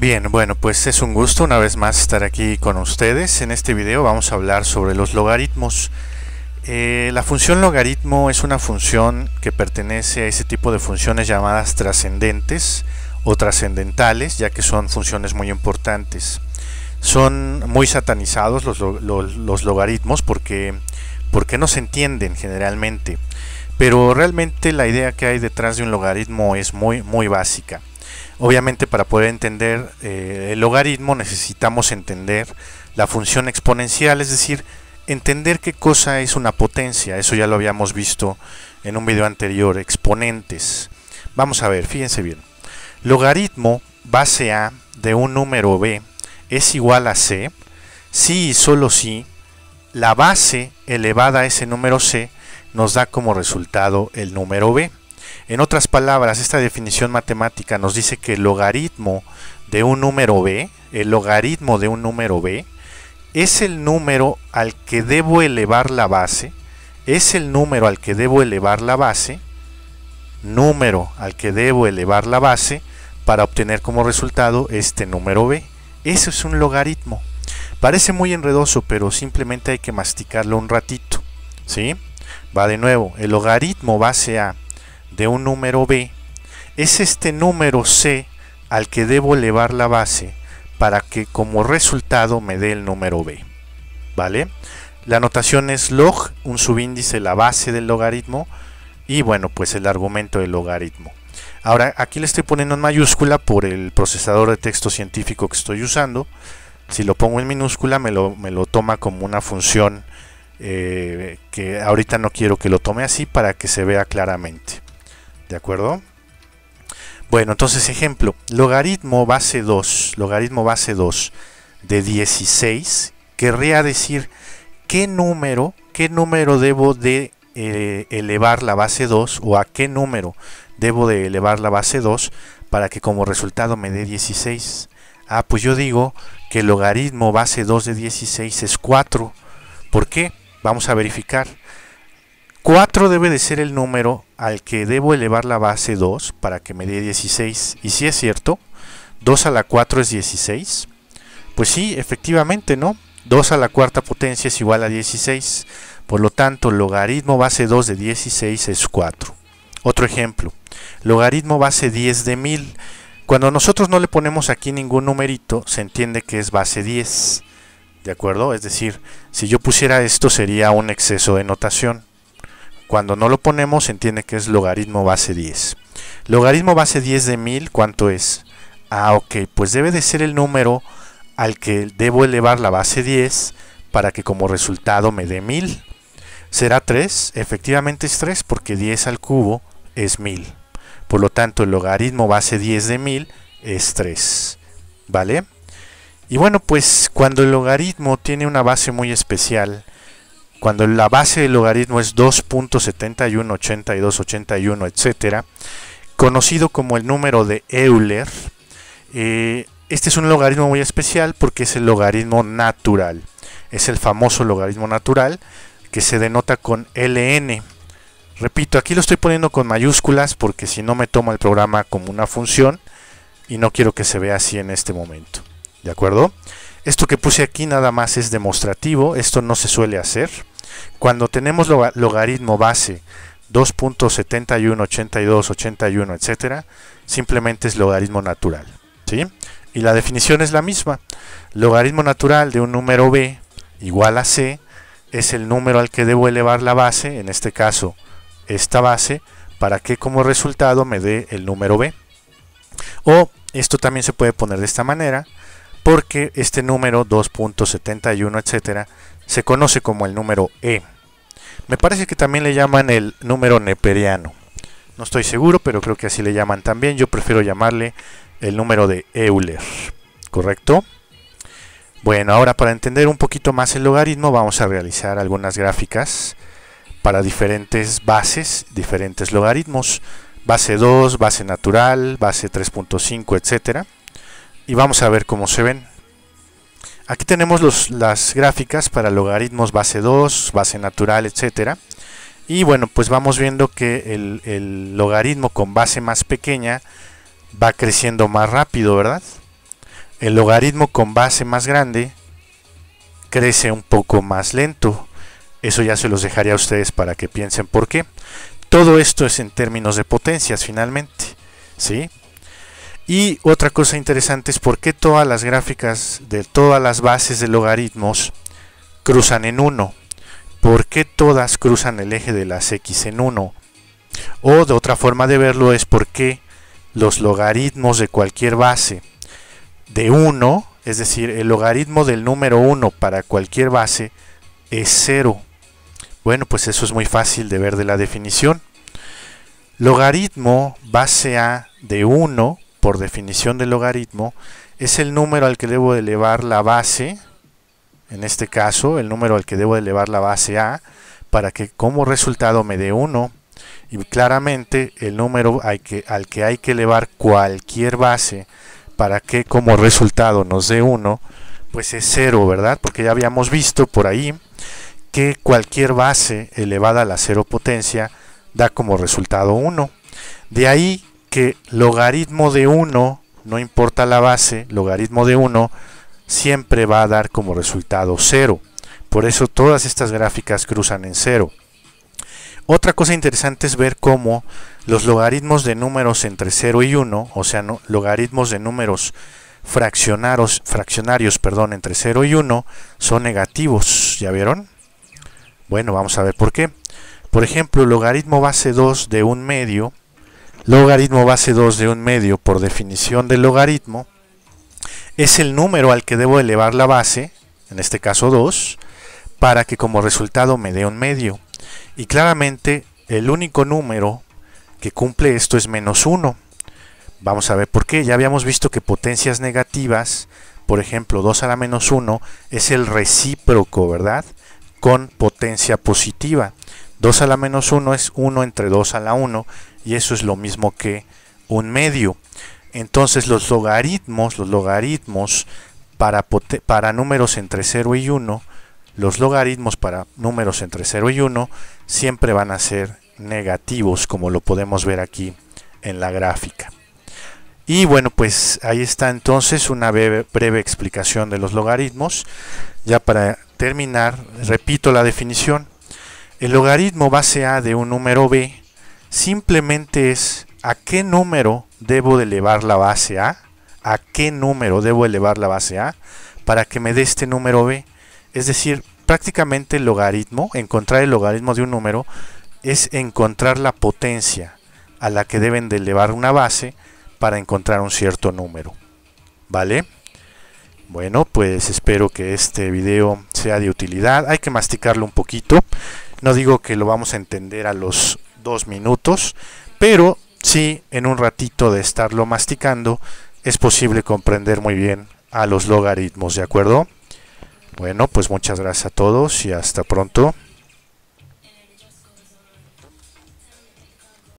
Bien, bueno, pues es un gusto una vez más estar aquí con ustedes. En este video vamos a hablar sobre los logaritmos. La función logaritmo es una función que pertenece a ese tipo de funciones llamadas trascendentes o trascendentales, ya que son funciones muy importantes. Son muy satanizados los logaritmos porque no se entienden generalmente, pero realmente la idea que hay detrás de un logaritmo es muy básica. Obviamente, para poder entender el logaritmo necesitamos entender la función exponencial, es decir, entender qué cosa es una potencia. Eso ya lo habíamos visto en un video anterior, exponentes. Vamos a ver, fíjense bien. Logaritmo base A de un número B es igual a C si y solo si la base elevada a ese número C nos da como resultado el número B. En otras palabras, esta definición matemática nos dice que el logaritmo de un número B, es el número al que debo elevar la base, para obtener como resultado este número B. Eso es un logaritmo. Parece muy enredoso, pero simplemente hay que masticarlo un ratito, ¿sí? Va de nuevo, el logaritmo base A de un número B es este número C al que debo elevar la base para que como resultado me dé el número B, ¿vale? La notación es log, un subíndice, la base del logaritmo, y bueno, pues el argumento del logaritmo. Ahora aquí le estoy poniendo en mayúscula por el procesador de texto científico que estoy usando. Si lo pongo en minúscula me lo toma como una función que ahorita no quiero que lo tome así para que se vea claramente. ¿De acuerdo? Bueno, entonces ejemplo, logaritmo base 2 de 16 querría decir qué número debo de elevar la base 2, o a qué número debo de elevar la base 2 para que como resultado me dé 16. Pues yo digo que el logaritmo base 2 de 16 es 4. ¿Por qué? Vamos a verificar. 4 debe de ser el número al que debo elevar la base 2 para que me dé 16. Y si es cierto, 2 a la 4 es 16. Pues sí, efectivamente, ¿no? 2 a la cuarta potencia es igual a 16. Por lo tanto, logaritmo base 2 de 16 es 4. Otro ejemplo, logaritmo base 10 de 1000. Cuando nosotros no le ponemos aquí ningún numerito, se entiende que es base 10. ¿De acuerdo? Es decir, si yo pusiera esto sería un exceso de notación. Cuando no lo ponemos, se entiende que es logaritmo base 10. Logaritmo base 10 de 1000, ¿cuánto es? Ok, pues debe de ser el número al que debo elevar la base 10 para que como resultado me dé 1000. ¿Será 3? Efectivamente es 3 porque 10 al cubo es 1000. Por lo tanto, el logaritmo base 10 de 1000 es 3. ¿Vale? Y bueno, pues cuando el logaritmo tiene una base muy especial, cuando la base del logaritmo es 2.71, 82, 81, etc., conocido como el número de Euler, este es un logaritmo muy especial porque es el logaritmo natural. Es el famoso logaritmo natural que se denota con ln. Repito, aquí lo estoy poniendo con mayúsculas porque si no me toma el programa como una función y no quiero que se vea así en este momento. ¿De acuerdo? Esto que puse aquí nada más es demostrativo, esto no se suele hacer. Cuando tenemos logaritmo base 2.71, 82, 81, etc., simplemente es logaritmo natural, ¿sí? Y la definición es la misma. Logaritmo natural de un número b igual a c es el número al que debo elevar la base, en este caso esta base, para que como resultado me dé el número b. O esto también se puede poner de esta manera, porque este número 2.71, etcétera, se conoce como el número e. Me parece que también le llaman el número neperiano. No estoy seguro, pero creo que así le llaman también. Yo prefiero llamarle el número de Euler. ¿Correcto? Bueno, ahora para entender un poquito más el logaritmo vamos a realizar algunas gráficas para diferentes bases, diferentes logaritmos. Base 2, base natural, base 3.5, etcétera. Y vamos a ver cómo se ven. Aquí tenemos las gráficas para logaritmos base 2, base natural, etcétera. Y bueno, pues vamos viendo que el logaritmo con base más pequeña va creciendo más rápido, ¿verdad? el logaritmo con base más grande crece un poco más lento. Eso ya se los dejaré a ustedes para que piensen por qué. Todo esto es en términos de potencias finalmente, ¿sí? Y otra cosa interesante es por qué todas las gráficas de todas las bases de logaritmos cruzan en 1. ¿Por qué todas cruzan el eje de las x en 1? O de otra forma de verlo es por qué los logaritmos de cualquier base de 1, es decir, el logaritmo del número 1 para cualquier base es 0. Bueno, pues eso es muy fácil de ver de la definición. Logaritmo base a de 1, por definición de logaritmo, es el número al que debo elevar la base, en este caso, el número al que debo elevar la base a, para que como resultado me dé 1. Y claramente el número al que hay que elevar cualquier base para que como resultado nos dé 1, pues es 0, ¿verdad? Porque ya habíamos visto por ahí que cualquier base elevada a la 0 potencia da como resultado 1. De ahí que logaritmo de 1, no importa la base, logaritmo de 1 siempre va a dar como resultado 0. Por eso todas estas gráficas cruzan en 0. Otra cosa interesante es ver cómo los logaritmos de números entre 0 y 1, o sea, logaritmos de números fraccionarios, entre 0 y 1, son negativos. ¿Ya vieron? Bueno, vamos a ver por qué. Por ejemplo, logaritmo base 2 de 1 medio, por definición del logaritmo, es el número al que debo elevar la base, en este caso 2, para que como resultado me dé 1 medio. Y claramente el único número que cumple esto es menos 1. Vamos a ver por qué. Ya habíamos visto que potencias negativas, por ejemplo 2 a la menos 1, es el recíproco, ¿verdad? Con potencia positiva. 2 a la menos 1 es 1 entre 2 a la 1, y eso es lo mismo que 1 medio. Entonces los logaritmos para números entre 0 y 1, siempre van a ser negativos, como lo podemos ver aquí en la gráfica. Y bueno, pues ahí está entonces una breve explicación de los logaritmos. Ya para terminar, repito la definición. El logaritmo base a de un número b simplemente es a qué número debo de elevar la base a, para que me dé este número b. Es decir, prácticamente el logaritmo, encontrar el logaritmo de un número, es encontrar la potencia a la que deben de elevar una base para encontrar un cierto número. ¿Vale? Bueno, pues espero que este video sea de utilidad. Hay que masticarlo un poquito. No digo que lo vamos a entender a los 2 minutos, pero sí, en un ratito de estarlo masticando, es posible comprender muy bien a los logaritmos, ¿de acuerdo? Bueno, pues muchas gracias a todos y hasta pronto.